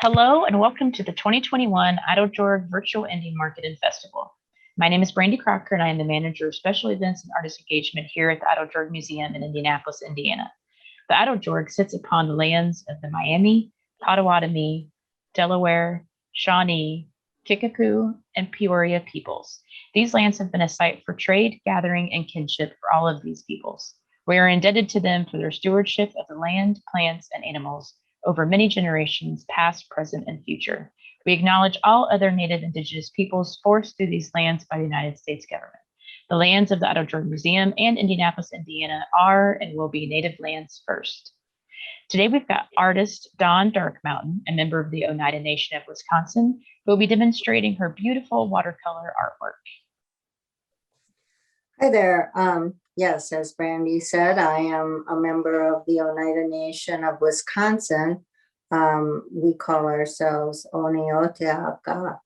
Hello and welcome to the 2021 Idle Virtual Indie Market and Festival. My name is Brandy Crocker and I am the manager of special events and artist engagement here at the Idle Museum in Indianapolis, Indiana. The Idle sits upon the lands of the Miami, Potawatomi, Delaware, Shawnee, Kickapoo, and Peoria peoples. These lands have been a site for trade, gathering, and kinship for all of these peoples. We are indebted to them for their stewardship of the land, plants, and animals over many generations, past, present, and future. We acknowledge all other Native Indigenous peoples forced through these lands by the United States government. The lands of the Idle Museum and Indianapolis, Indiana are and will be Native lands first. Today we've got artist Dawn Darkmountain, a member of the Oneida Nation of Wisconsin, who will be demonstrating her beautiful watercolor artwork. Hi there. Yes, as Brandy said, I am a member of the Oneida Nation of Wisconsin. We call ourselves Oneoteaka,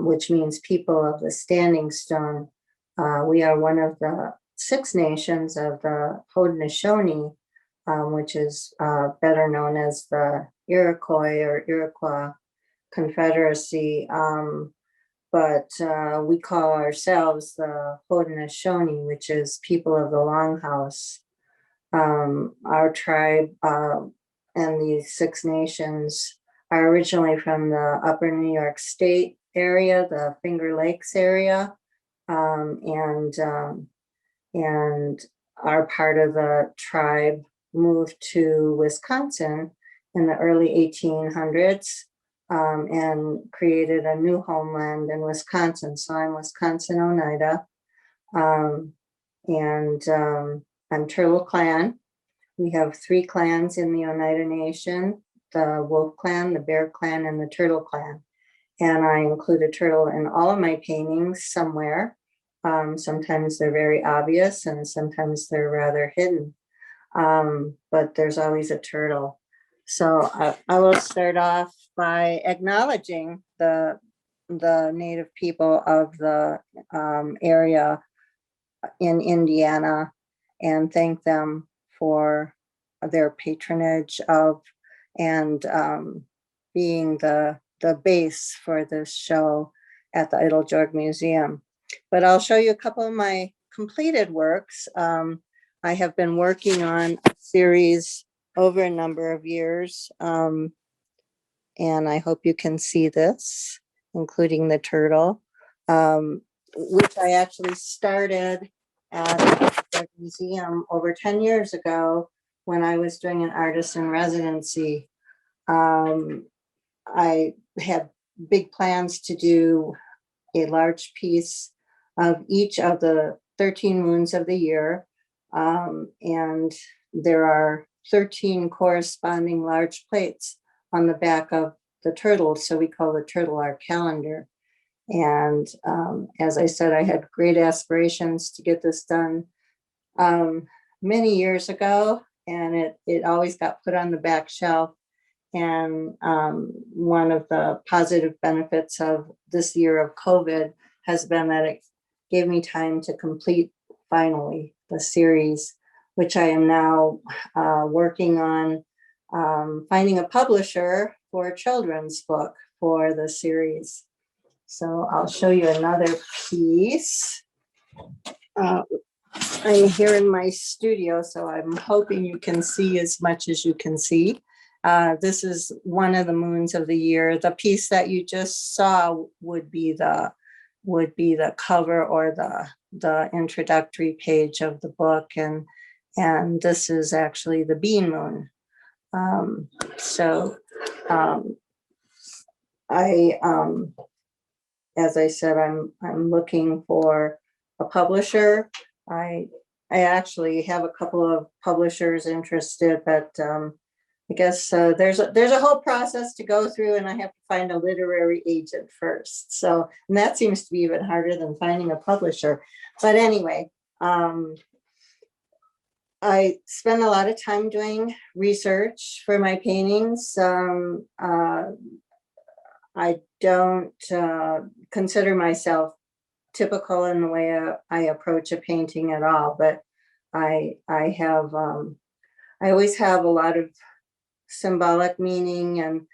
which means people of the Standing Stone. We are one of the 6 nations of the Haudenosaunee, which is better known as the Iroquois or Iroquois Confederacy. But we call ourselves the Haudenosaunee, which is people of the Longhouse. Our tribe and these 6 nations are originally from the upper New York State area, the Finger Lakes area, and our part of the tribe moved to Wisconsin in the early 1800s. And created a new homeland in Wisconsin. So I'm Wisconsin Oneida, and I'm Turtle Clan. We have 3 clans in the Oneida Nation: the Wolf Clan, the Bear Clan, and the Turtle Clan. And I include a turtle in all of my paintings somewhere. Sometimes they're very obvious, and sometimes they're rather hidden. But there's always a turtle. So I will start off by acknowledging the Native people of the area in Indiana and thank them for their patronage of and being the base for this show at the Idle Museum. But I'll show you a couple of my completed works. I have been working on a series over a number of years, and I hope you can see this, including the turtle, which I actually started at the museum over 10 years ago when I was doing an artist in residency. I had big plans to do a large piece of each of the 13 moons of the year, and there are 13 corresponding large plates on the back of the turtle. So we call the turtle our calendar. And as I said, I had great aspirations to get this done many years ago, and it always got put on the back shelf. And one of the positive benefits of this year of COVID has been that it gave me time to complete finally the series, which I am now working on finding a publisher for a children's book for the series. So I'll show you another piece. I'm here in my studio, so I'm hoping you can see as much as you can see. This is one of the moons of the year. The piece that you just saw would be the cover or the introductory page of the book, and this is actually the bean moon. As I said, I'm looking for a publisher. I actually have a couple of publishers interested, but I guess there's a whole process to go through, and I have to find a literary agent first. So, and that seems to be even harder than finding a publisher. But anyway, I spend a lot of time doing research for my paintings. I don't consider myself typical in the way I approach a painting at all, but I always have a lot of symbolic meaning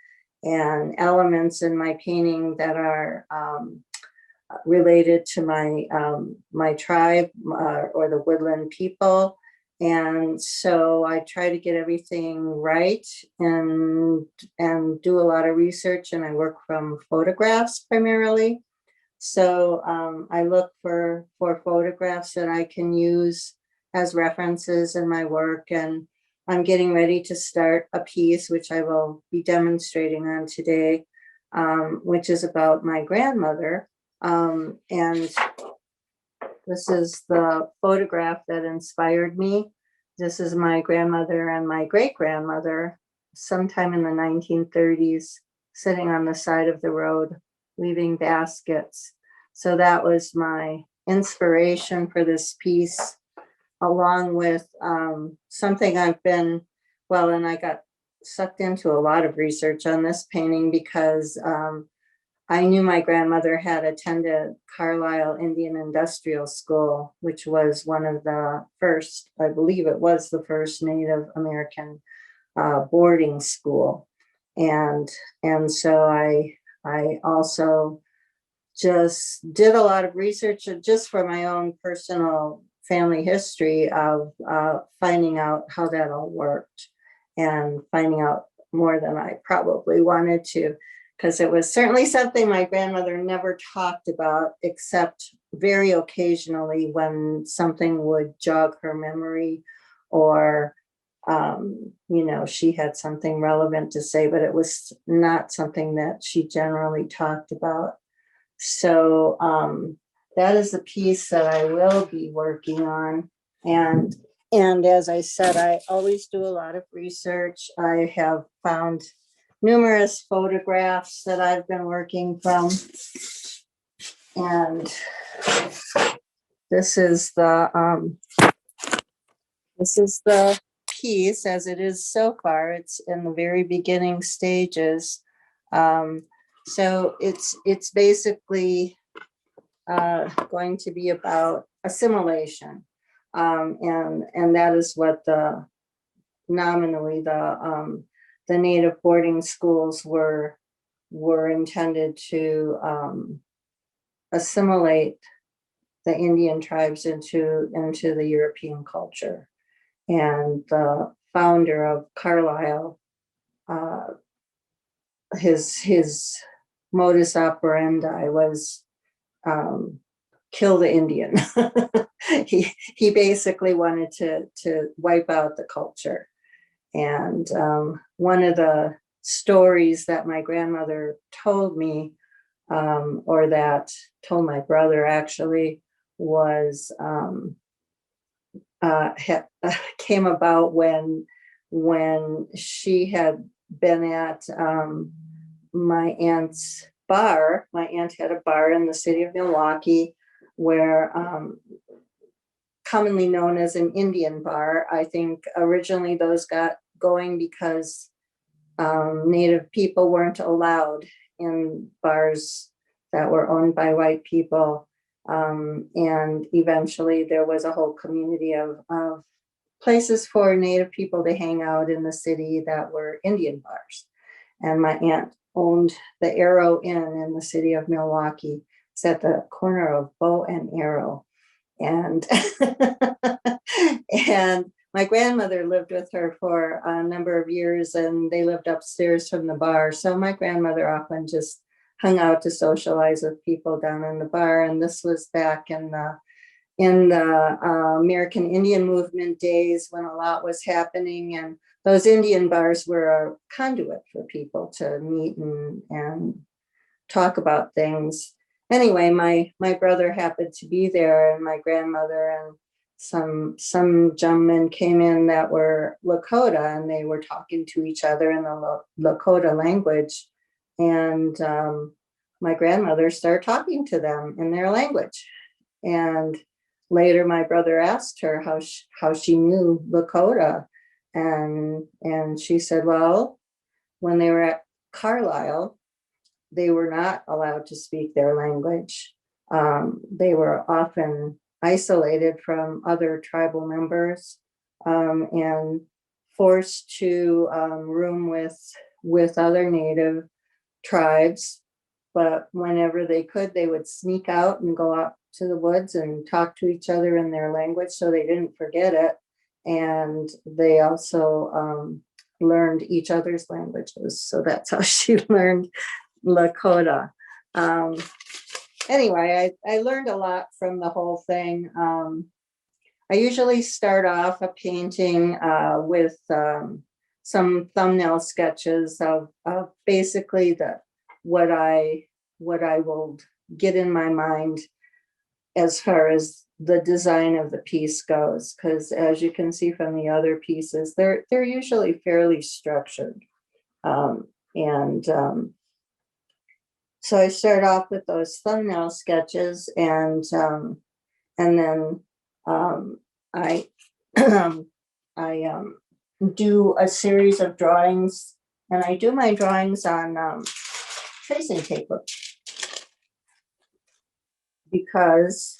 and elements in my painting that are related to my tribe or the woodland people. And so I try to get everything right and do a lot of research, and I work from photographs primarily. So I look for photographs that I can use as references in my work. And I'm getting ready to start a piece, which I will be demonstrating on today, which is about my grandmother. And this is the photograph that inspired me. This is my grandmother and my great-grandmother sometime in the 1930s, sitting on the side of the road, weaving baskets. So that was my inspiration for this piece, along with something I've been, well, and I got sucked into a lot of research on this painting because I knew my grandmother had attended Carlisle Indian Industrial School, which was one of the first, I believe it was the first Native American boarding school. And so I also just did a lot of research just for my own personal family history of finding out how that all worked, and finding out more than I probably wanted to, because it was certainly something my grandmother never talked about, except very occasionally when something would jog her memory, or she had something relevant to say, but it was not something that she generally talked about. So that is the piece that I will be working on. And as I said, I always do a lot of research. I have found numerous photographs that I've been working from. And this is the piece as it is so far. It's in the very beginning stages. So it's basically going to be about assimilation. And that is what nominally the Native boarding schools were intended to assimilate the Indian tribes into the European culture. And the founder of Carlisle, his modus operandi was kill the Indian. he basically wanted to wipe out the culture. And one of the stories that my grandmother told me, or that told my brother actually, was came about when she had been at my aunt's bar. My aunt had a bar in the city of Milwaukee, where commonly known as an Indian bar. I think originally those got going because Native people weren't allowed in bars that were owned by white people. And eventually there was a whole community of places for Native people to hang out in the city that were Indian bars. And my aunt owned the Arrow Inn in the city of Milwaukee. It's at the corner of Bow and Arrow. And and my grandmother lived with her for a number of years, and they lived upstairs from the bar. So my grandmother often just hung out to socialize with people down in the bar. And this was back in the American Indian movement days, when a lot was happening, and those Indian bars were a conduit for people to meet and talk about things. Anyway, my brother happened to be there, and my grandmother and some gentlemen came in that were Lakota, and they were talking to each other in the Lakota language. And my grandmother started talking to them in their language. And later my brother asked her how she knew Lakota. And she said, well, when they were at Carlisle, they were not allowed to speak their language. They were often isolated from other tribal members, and forced to room with other Native tribes, but whenever they could, they would sneak out and go out to the woods and talk to each other in their language so they didn't forget it. And they also learned each other's languages. So that's how she learned Lakota. Anyway, I learned a lot from the whole thing. I usually start off a painting with some thumbnail sketches of basically what I will get in my mind as far as the design of the piece goes, because as you can see from the other pieces, they're usually fairly structured. So I start off with those thumbnail sketches, and then I I do a series of drawings, and I do my drawings on tracing paper, because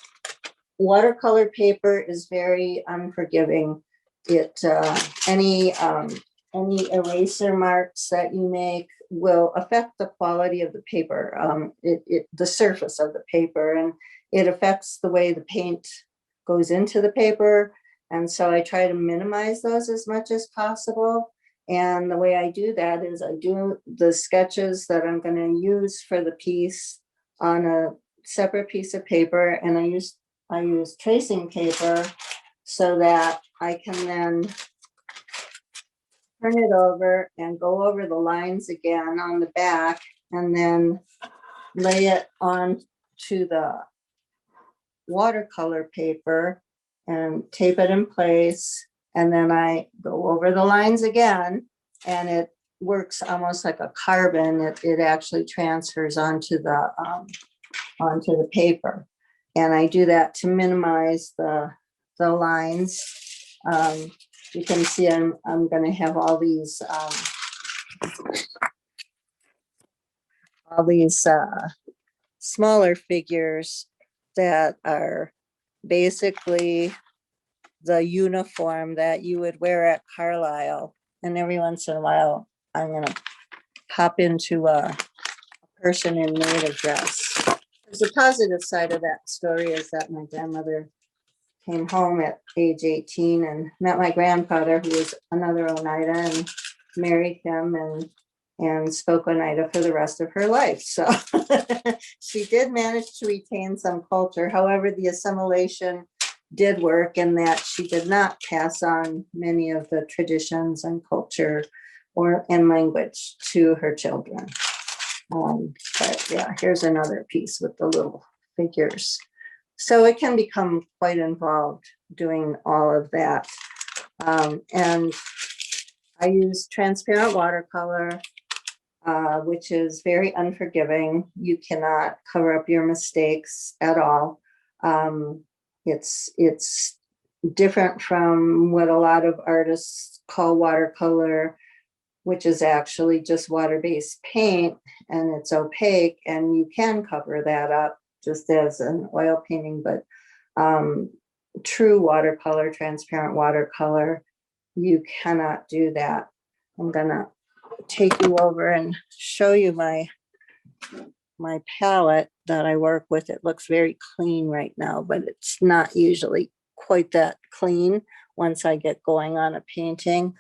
watercolor paper is very unforgiving. It any eraser marks that you make will affect the quality of the paper, the surface of the paper, and it affects the way the paint goes into the paper. And so I try to minimize those as much as possible. And the way I do that is I do the sketches that I'm going to use for the piece on a separate piece of paper, and I use tracing paper so that I can then turn it over and go over the lines again on the back, and then lay it on to the watercolor paper and tape it in place. And then I go over the lines again, and it works almost like a carbon. It actually transfers onto the paper. And I do that to minimize the lines. You can see I'm going to have all these smaller figures that are basically the uniform that you would wear at Carlisle. And every once in a while, I'm going to pop into a person in native dress. The positive side of that story is that my grandmother came home at age 18 and met my grandfather, who was another Oneida, and married him and spoke Oneida for the rest of her life. So she did manage to retain some culture. However, the assimilation did work in that she did not pass on many of the traditions and culture and language to her children. But yeah, here's another piece with the little figures. So it can become quite involved doing all of that. And I use transparent watercolor, which is very unforgiving. You cannot cover up your mistakes at all. It's different from what a lot of artists call watercolor, which is actually just water-based paint, and it's opaque, and you can cover that up just as an oil painting. But true watercolor, transparent watercolor, you cannot do that. I'm gonna take you over and show you my palette that I work with. It looks very clean right now, but it's not usually quite that clean once I get going on a painting.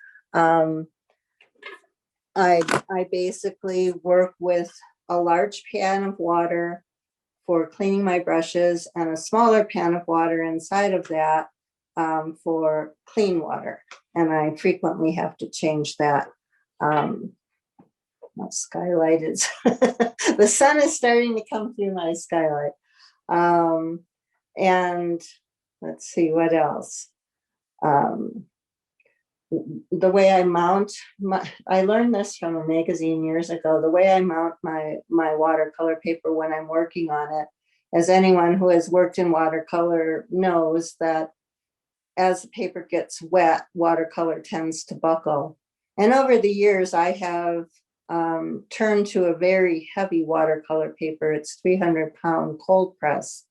I basically work with a large pan of water for cleaning my brushes, and a smaller pan of water inside of that for clean water. And I frequently have to change that. My skylight is, the sun is starting to come through my skylight. And let's see what else. The way I mount I learned this from a magazine years ago. The way I mount my watercolor paper when I'm working on it, as anyone who has worked in watercolor knows, that as the paper gets wet, watercolor tends to buckle. And over the years, I have turned to a very heavy watercolor paper. It's 300-pound cold press,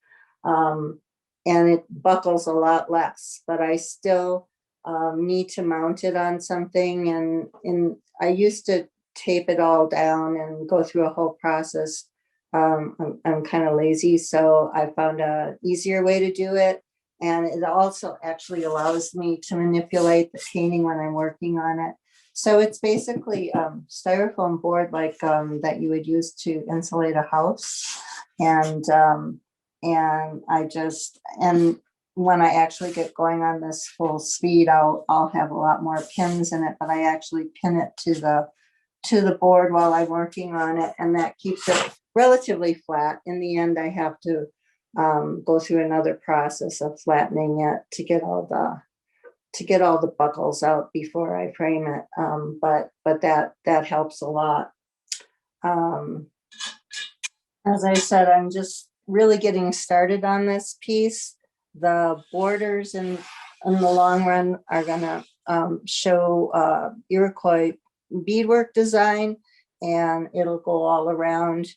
and it buckles a lot less, but I still need to mount it on something. And I used to tape it all down and go through a whole process. I'm kind of lazy, so I found a easier way to do it. And it also actually allows me to manipulate the painting when I'm working on it. So it's basically styrofoam board like that you would use to insulate a house. And when I actually get going on this full speed, I'll have a lot more pins in it, but I actually pin it to the board while I'm working on it, and that keeps it relatively flat. In the end, I have to go through another process of flattening it to get all the buckles out before I frame it. But that helps a lot. As I said, I'm just really getting started on this piece. The borders in the long run are gonna show Iroquois beadwork design, and it'll go all around.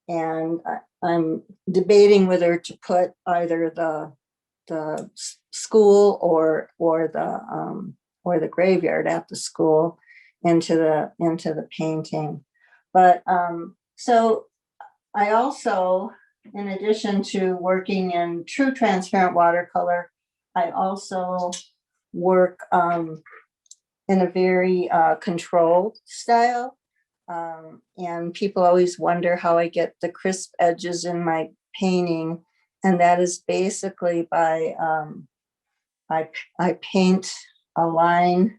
And I'm debating whether to put either the school or the graveyard at the school into the painting. But so I also, in addition to working in true transparent watercolor, I also work in a very controlled style. And people always wonder how I get the crisp edges in my painting. And that is basically by, I paint a line.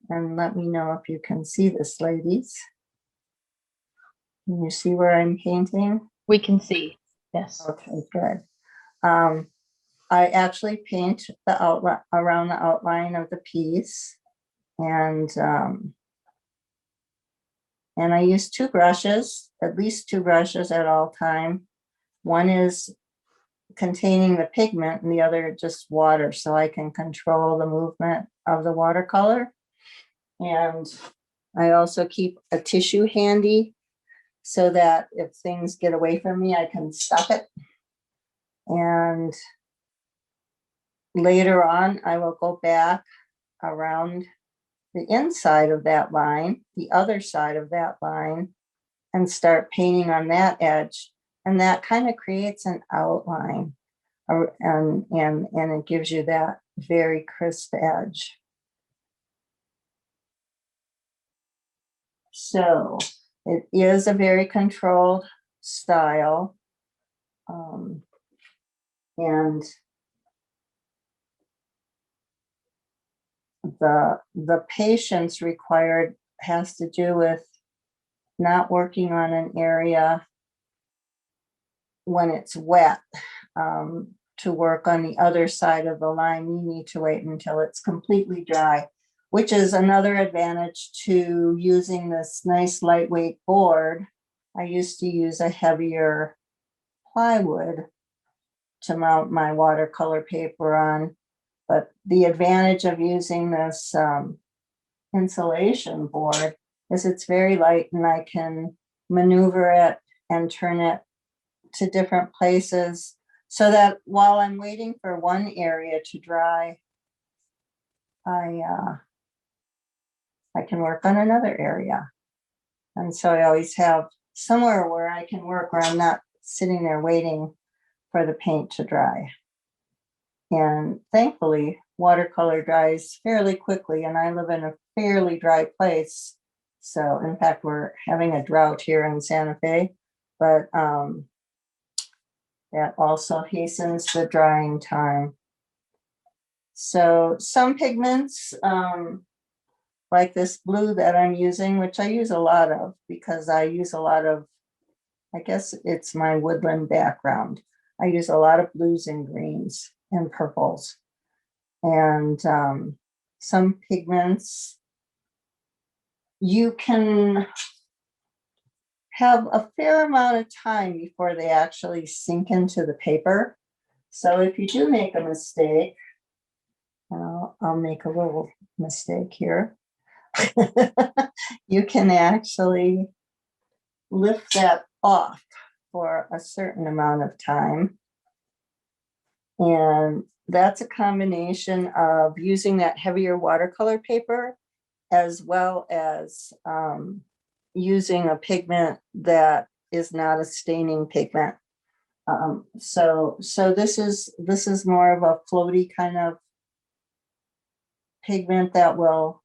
And let me know if you can see this, ladies. Can you see where I'm painting? We can see, yes. Okay, good. I actually paint the outline around the outline of the piece, and I use two brushes, at least two brushes at all time. One is containing the pigment and the other just water, so I can control the movement of the watercolor. And I also keep a tissue handy so that if things get away from me, I can stop it. And later on, I will go back around the inside of that line, the other side of that line, and start painting on that edge. And that kind of creates an outline, and it gives you that very crisp edge. So it is a very controlled style. And the patience required has to do with not working on an area when it's wet. To work on the other side of the line, you need to wait until it's completely dry, which is another advantage to using this nice lightweight board. I used to use a heavier plywood to mount my watercolor paper on, but the advantage of using this insulation board is it's very light, and I can maneuver it and turn it to different places, so that while I'm waiting for one area to dry, I can work on another area. And so I always have somewhere where I can work, where I'm not sitting there waiting for the paint to dry. And thankfully, watercolor dries fairly quickly, and I live in a fairly dry place. So in fact, we're having a drought here in Santa Fe, but that also hastens the drying time. So some pigments, like this blue that I'm using, which I use a lot of because I use a lot of, I guess it's my woodland background. I use a lot of blues and greens and purples. And some pigments, you can have a fair amount of time before they actually sink into the paper. So if you do make a mistake, I'll make a little mistake here. You can actually lift that off for a certain amount of time. And that's a combination of using that heavier watercolor paper as well as using a pigment that is not a staining pigment. So this is more of a floaty kind of pigment that will,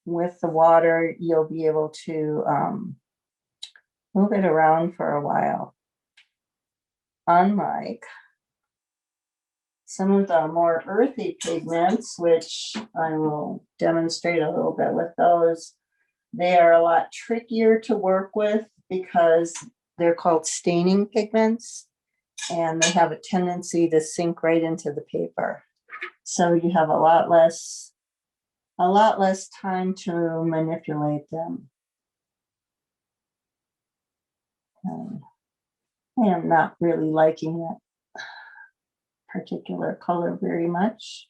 with the water, you'll be able to move it around for a while. Unlike some of the more earthy pigments, which I will demonstrate a little bit with those, they are a lot trickier to work with because they're called staining pigments and they have a tendency to sink right into the paper. So you have a lot less time to manipulate them. I am not really liking that particular color very much.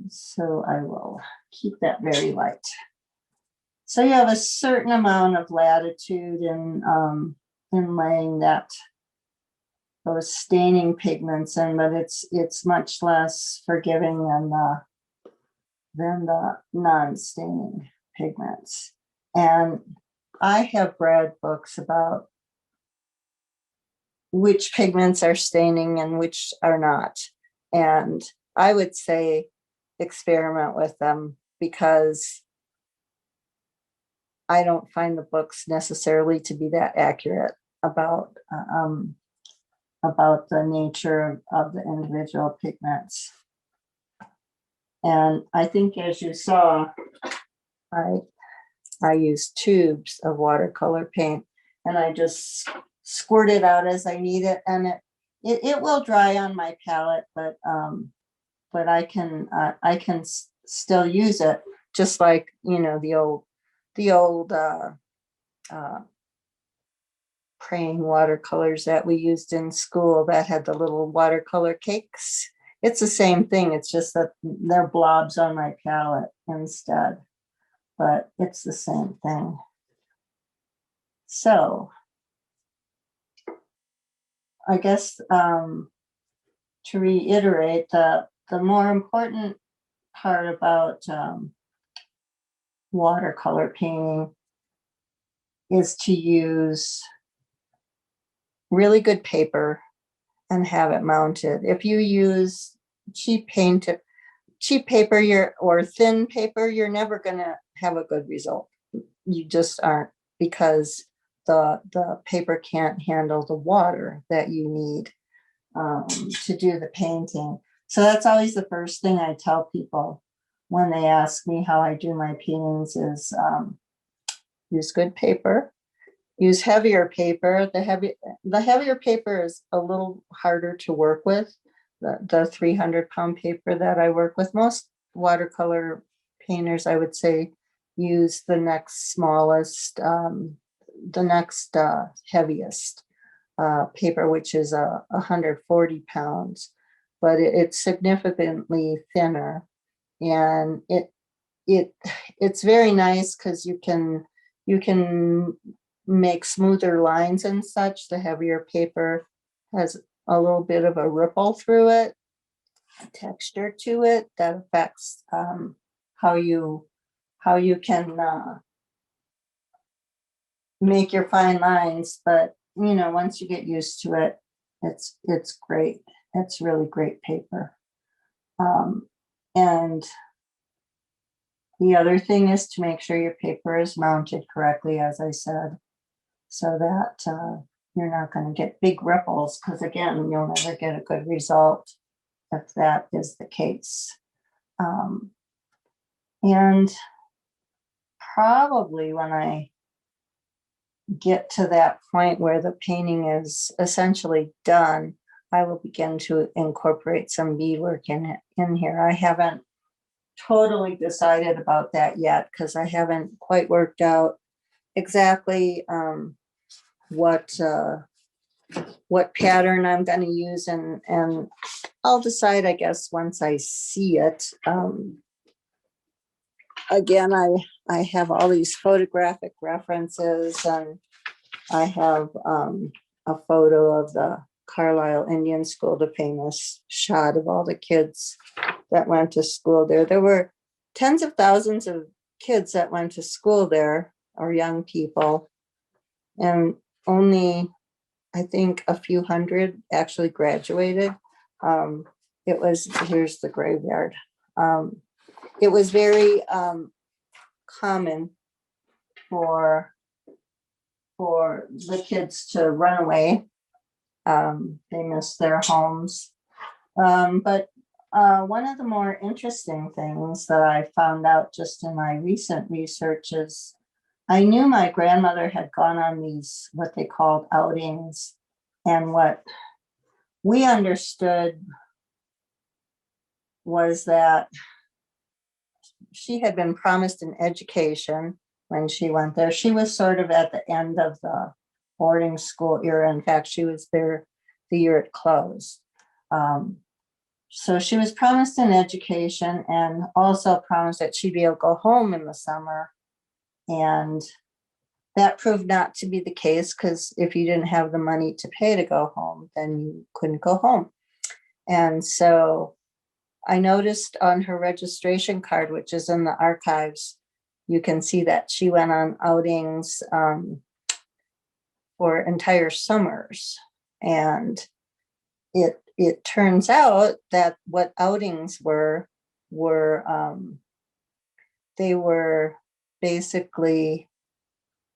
So I will keep that very light. So you have a certain amount of latitude in laying those staining pigments in, but it's much less forgiving than the non-staining pigments. And I have read books about which pigments are staining and which are not. And I would say experiment with them because I don't find the books necessarily to be that accurate about the nature of the individual pigments. And I think, as you saw, I use tubes of watercolor paint and I just squirt it out as I need it, and it will dry on my palette, but I can still use it, just like, you know, the old praying watercolors that we used in school that had the little watercolor cakes. It's the same thing. It's just that they're blobs on my palette instead, but it's the same thing. So I guess to reiterate, the more important part about watercolor painting is to use really good paper and have it mounted. If you use cheap paper or thin paper, you're never going to have a good result. You just aren't, because the paper can't handle the water that you need to do the painting. So that's always the first thing I tell people when they ask me how I do my paintings is use good paper, use heavier paper. The heavier paper is a little harder to work with. The 300-pound paper that I work with, most watercolor painters, I would say, use the next smallest, the next heaviest paper, which is 140 pounds, but it's significantly thinner, and it's very nice because you can make smoother lines and such. The heavier paper has a little bit of a ripple through it, a texture to it that affects how you can make your fine lines. But you know, once you get used to it, it's great. It's really great paper. And the other thing is to make sure your paper is mounted correctly, as I said, so that you're not going to get big ripples, because again, you'll never get a good result if that is the case. And probably when I get to that point where the painting is essentially done, I will begin to incorporate some beadwork in here. I haven't totally decided about that yet because I haven't quite worked out exactly what pattern I'm going to use, and I'll decide, I guess, once I see it. Again, I have all these photographic references, and I have a photo of the Carlisle Indian School, the famous shot of all the kids that went to school there. There were tens of thousands of kids that went to school there, or young people, and only, I think, a few hundred actually graduated. Here's the graveyard. It was very common for the kids to run away. They missed their homes. But one of the more interesting things that I found out just in my recent research is I knew my grandmother had gone on these, what they called outings, and what we understood was that she had been promised an education when she went there. She was sort of at the end of the boarding school era. In fact, she was there the year it closed. So she was promised an education and also promised that she'd be able to go home in the summer. And that proved not to be the case, because if you didn't have the money to pay to go home, then you couldn't go home. And so I noticed on her registration card, which is in the archives, you can see that she went on outings for entire summers. And it turns out that what outings were they were basically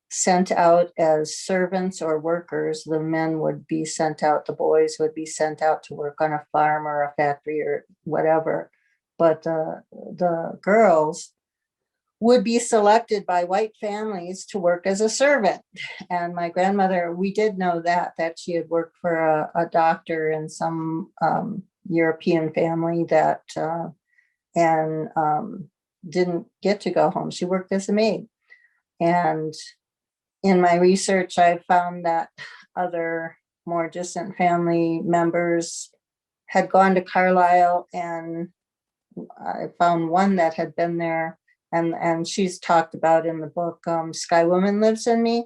sent out as servants or workers. The men would be sent out, the boys would be sent out to work on a farm or a factory or whatever. But the girls would be selected by white families to work as a servant. And my grandmother, we did know that she had worked for a doctor in some European family that didn't get to go home. She worked as a maid. And in my research, I found that other more distant family members had gone to Carlisle, and I found one that had been there, and she's talked about in the book, Sky Woman Lives in Me,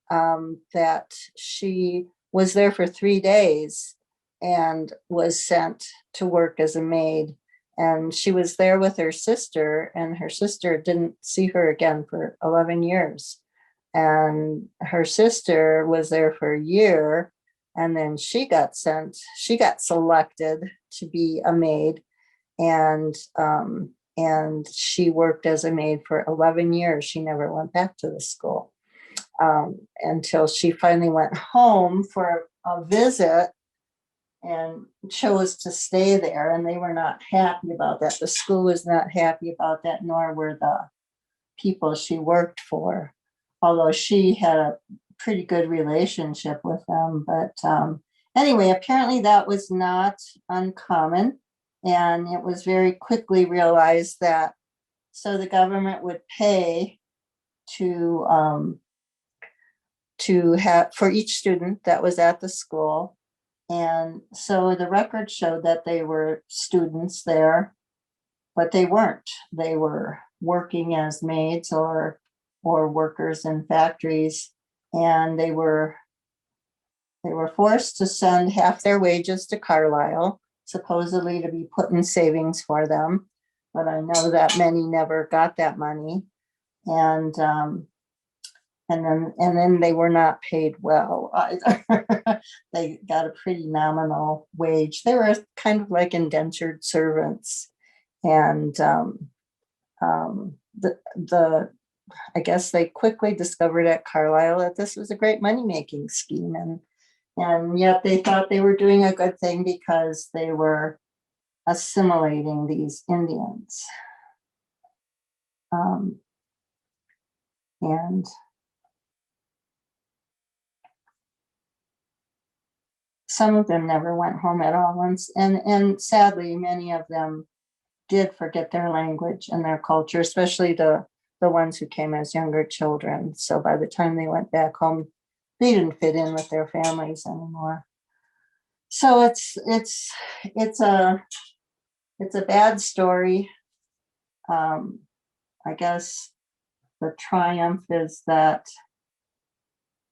that she was there for 3 days and was sent to work as a maid. And she was there with her sister, and her sister didn't see her again for 11 years. And her sister was there for a year, and then she got selected to be a maid. And she worked as a maid for 11 years. She never went back to the school until she finally went home for a visit and chose to stay there. And they were not happy about that. The school was not happy about that, nor were the people she worked for, although she had a pretty good relationship with them. But anyway, apparently that was not uncommon. And it was very quickly realized that so the government would pay to have for each student that was at the school. And so the record showed that they were students there, but they weren't. They were working as maids or workers in factories, and they were forced to send half their wages to Carlisle, supposedly to be put in savings for them. But I know that many never got that money. And then they were not paid well either. They got a pretty nominal wage. They were kind of like indentured servants. And I guess they quickly discovered at Carlisle that this was a great money-making scheme. And yet they thought they were doing a good thing because they were assimilating these Indians. And some of them never went home at all once. And sadly, many of them did forget their language and their culture, especially the ones who came as younger children. So by the time they went back home, they didn't fit in with their families anymore. So it's a bad story. I guess the triumph is that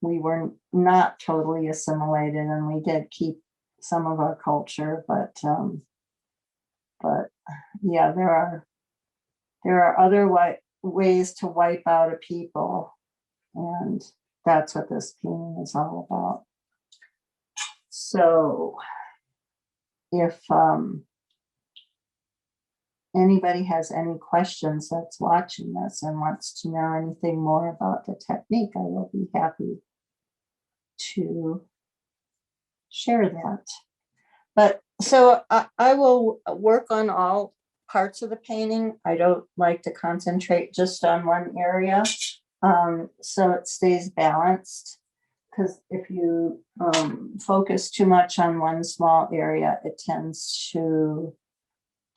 we were not totally assimilated, and we did keep some of our culture, but yeah, there are other ways to wipe out a people, and that's what this painting is all about. So if anybody has any questions that's watching this and wants to know anything more about the technique, I will be happy to share that. But so I will work on all parts of the painting. I don't like to concentrate just on one area, so it stays balanced. Because if you focus too much on one small area, it tends to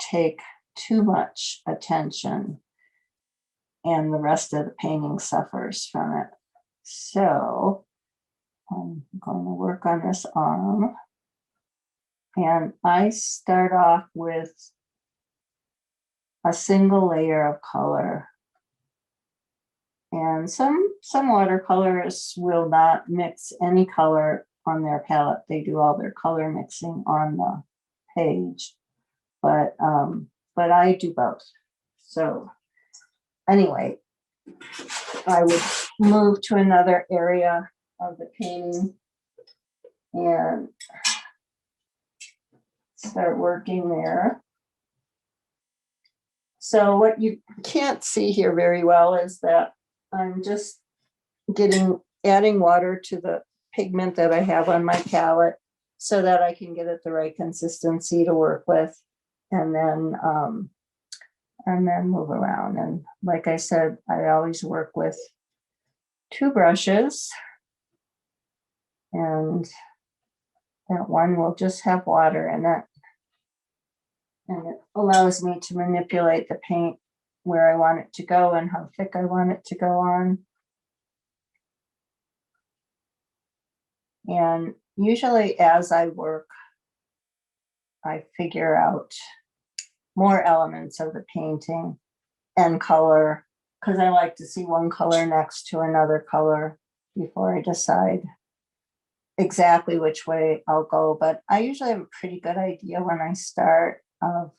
take too much attention, and the rest of the painting suffers from it. So I'm going to work on this arm. And I start off with a single layer of color. And some watercolorists will not mix any color on their palette. They do all their color mixing on the page. But I do both. So anyway, I would move to another area of the painting and start working there. So what you can't see here very well is that I'm just adding water to the pigment that I have on my palette so that I can get it the right consistency to work with, and then move around. And like I said, I always work with 2 brushes, and that one will just have water in it. And it allows me to manipulate the paint where I want it to go and how thick I want it to go on. And usually as I work, I figure out more elements of the painting and color, because I like to see one color next to another color before I decide exactly which way I'll go. But I usually have a pretty good idea when I start of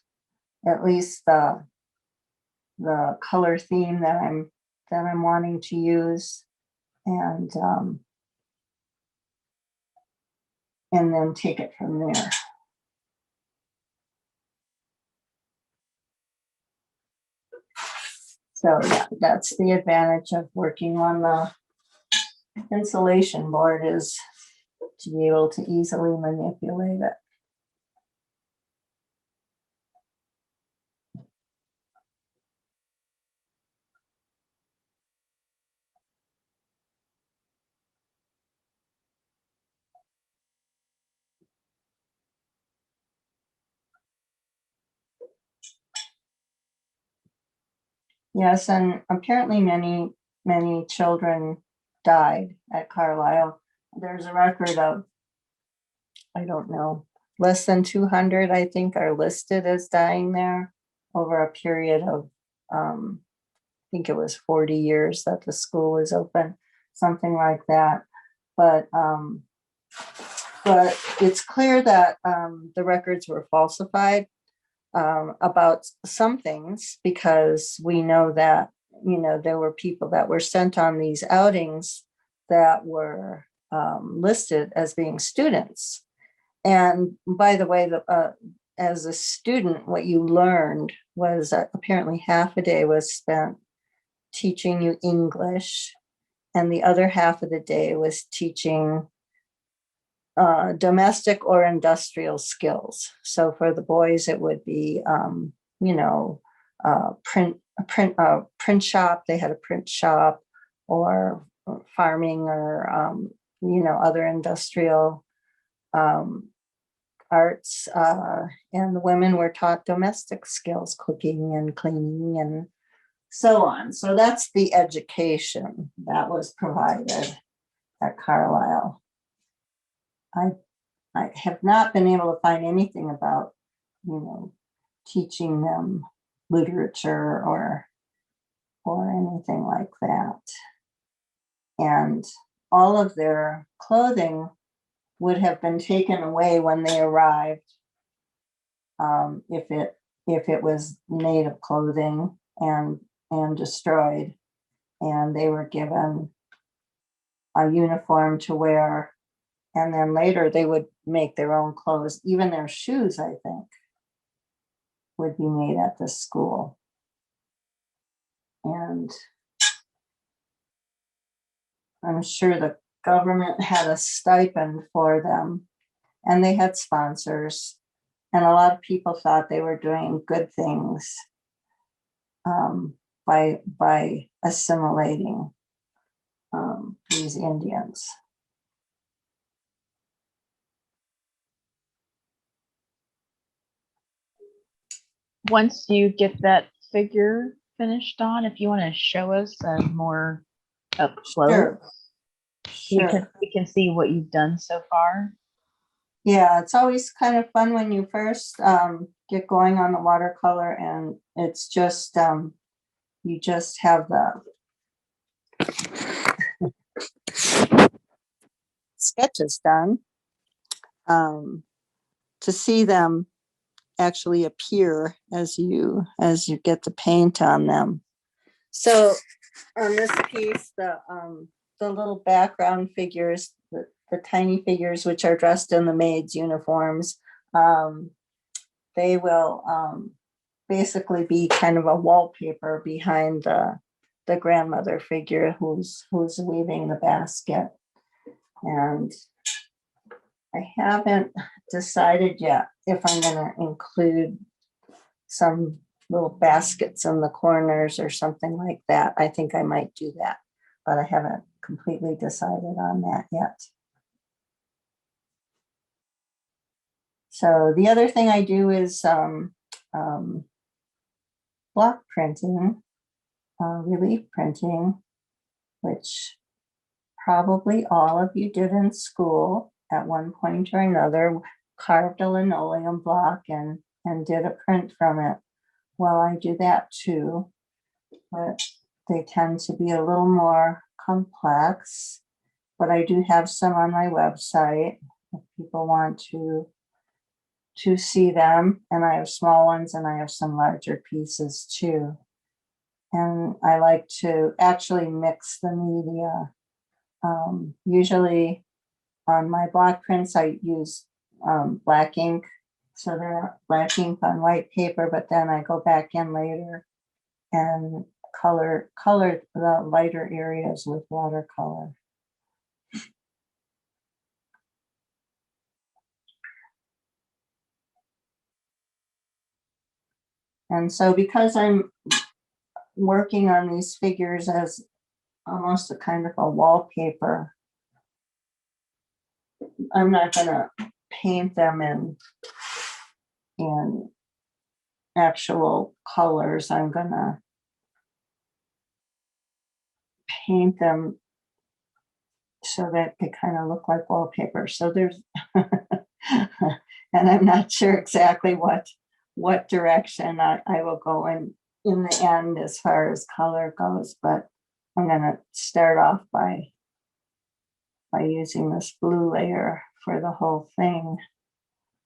at least the color theme that I'm wanting to use, and then take it from there. So yeah, that's the advantage of working on the insulation board, is to be able to easily manipulate it. Yes, and apparently many children died at Carlisle. There's a record of, I don't know, less than 200, I think, are listed as dying there over a period of, I think it was 40 years that the school was open, something like that. But it's clear that the records were falsified about some things, because we know that, there were people that were sent on these outings that were listed as being students. And by the way, as a student, what you learned was that apparently half a day was spent teaching you English, and the other half of the day was teaching domestic or industrial skills. So for the boys, it would be, print shop. They had a print shop, or farming, or other industrial arts. And the women were taught domestic skills, cooking and cleaning and so on. So that's the education that was provided at Carlisle. I have not been able to find anything about, teaching them literature or anything like that. And all of their clothing would have been taken away when they arrived, if if it was native clothing and destroyed, and they were given a uniform to wear, and then later they would make their own clothes. Even their shoes, I think, would be made at this school. And I'm sure the government had a stipend for them, and they had sponsors, and a lot of people thought they were doing good things by assimilating these Indians. Once you get that figure finished, Dawn, if you want to show us more up close, Sure. we can see what you've done so far. Yeah, it's always kind of fun when you first get going on the watercolor, and it's just you just have the sketches done. To see them actually appear as you get the paint on them. So on this piece, the little background figures, the tiny figures, which are dressed in the maids' uniforms, they will basically be kind of a wallpaper behind the grandmother figure who's weaving the basket. And I haven't decided yet if I'm going to include some little baskets in the corners or something like that. I think I might do that, but I haven't completely decided on that yet. So the other thing I do is block printing, relief printing, which probably all of you did in school at one point or another, carved a linoleum block and did a print from it. Well, I do that too, but they tend to be a little more complex. But I do have some on my website if people want to see them. And I have small ones and I have some larger pieces too. And I like to actually mix the media. Usually on my block prints, I use black ink. So they're black ink on white paper, but then I go back in later and color the lighter areas with watercolor. And so because I'm working on these figures as almost a kind of a wallpaper, I'm not going to paint them in actual colors. I'm going to paint them so that they kind of look like wallpaper. So there's, and I'm not sure exactly what direction I will go in the end as far as color goes, but I'm going to start off by using this blue layer for the whole thing,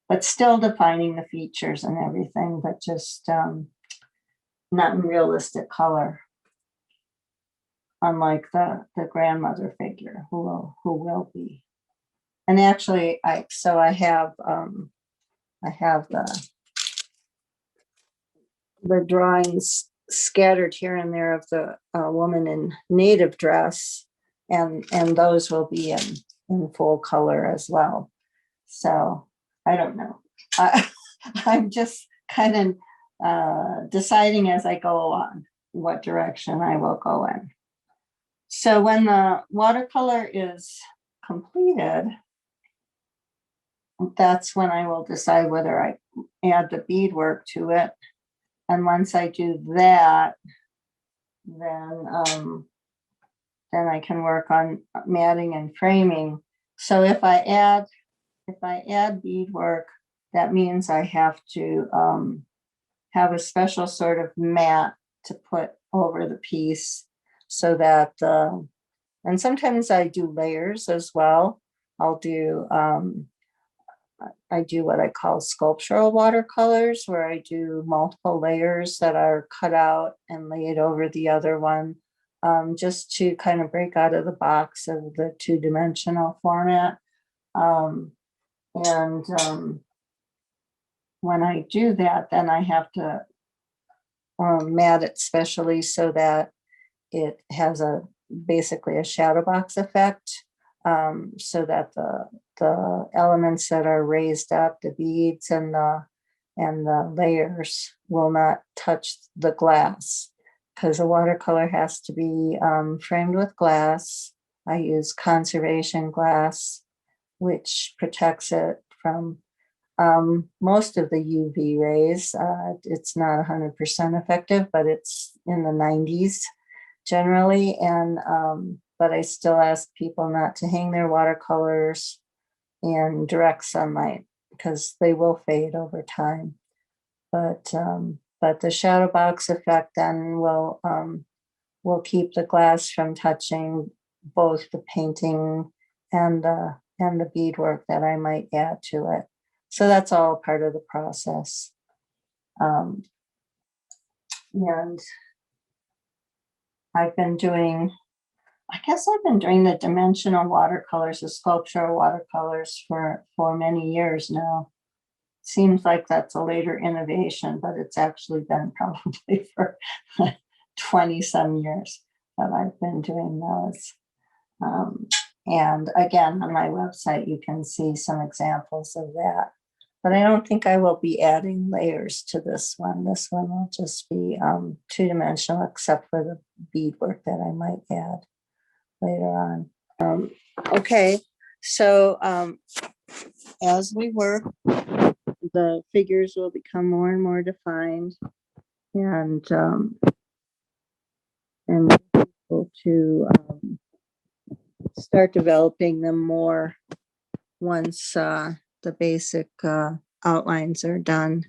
but still defining the features and everything, but just not in realistic color, unlike the grandmother figure who will be. And actually, I have the drawings scattered here and there of the woman in native dress, and those will be in full color as well. So I don't know. I'm just kind of deciding as I go along what direction I will go in. So when the watercolor is completed, that's when I will decide whether I add the beadwork to it. And once I do that, then I can work on matting and framing. So if I add beadwork, that means I have to have a special sort of mat to put over the piece so that, and sometimes I do layers as well. I'll do I do what I call sculptural watercolors, where I do multiple layers that are cut out and laid over the other one, just to kind of break out of the box of the two-dimensional format. When I do that, then I have to mat it specially so that it has basically a shadow box effect, so that the elements that are raised up, the beads and the layers, will not touch the glass, because a watercolor has to be framed with glass. I use conservation glass, which protects it from most of the UV rays. It's not 100% effective, but it's in the 90s generally. But I still ask people not to hang their watercolors in direct sunlight, because they will fade over time. But the shadow box effect then will keep the glass from touching both the painting and the beadwork that I might add to it. So that's all part of the process. And I've been doing the dimensional watercolors, the sculptural watercolors for many years now. Seems like that's a later innovation, but it's actually been probably for 20 some years that I've been doing those. And again, on my website, you can see some examples of that. But I don't think I will be adding layers to this one. This one will just be two-dimensional, except for the beadwork that I might add later on. Okay, so as we work, the figures will become more and more defined, and able to start developing them more once the basic outlines are done,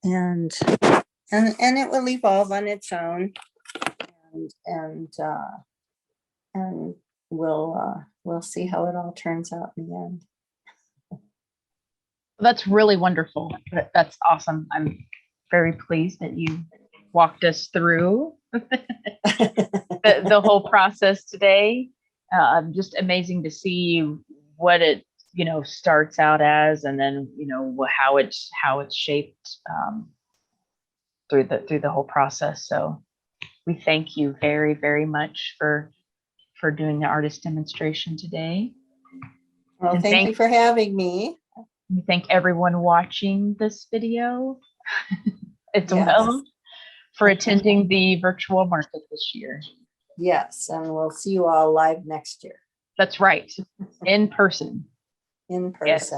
and it will evolve on its own, and we'll see how it all turns out in the end. That's really wonderful. That's awesome. I'm very pleased that you walked us through the whole process today. Just amazing to see what it starts out as, and then how it's shaped through the whole process. So we thank you very, very much for doing the artist demonstration today. Well, thank you for having me. We thank everyone watching this video as well for attending the virtual market this year. Yes, and we'll see you all live next year. That's right. In person. In person. Yes.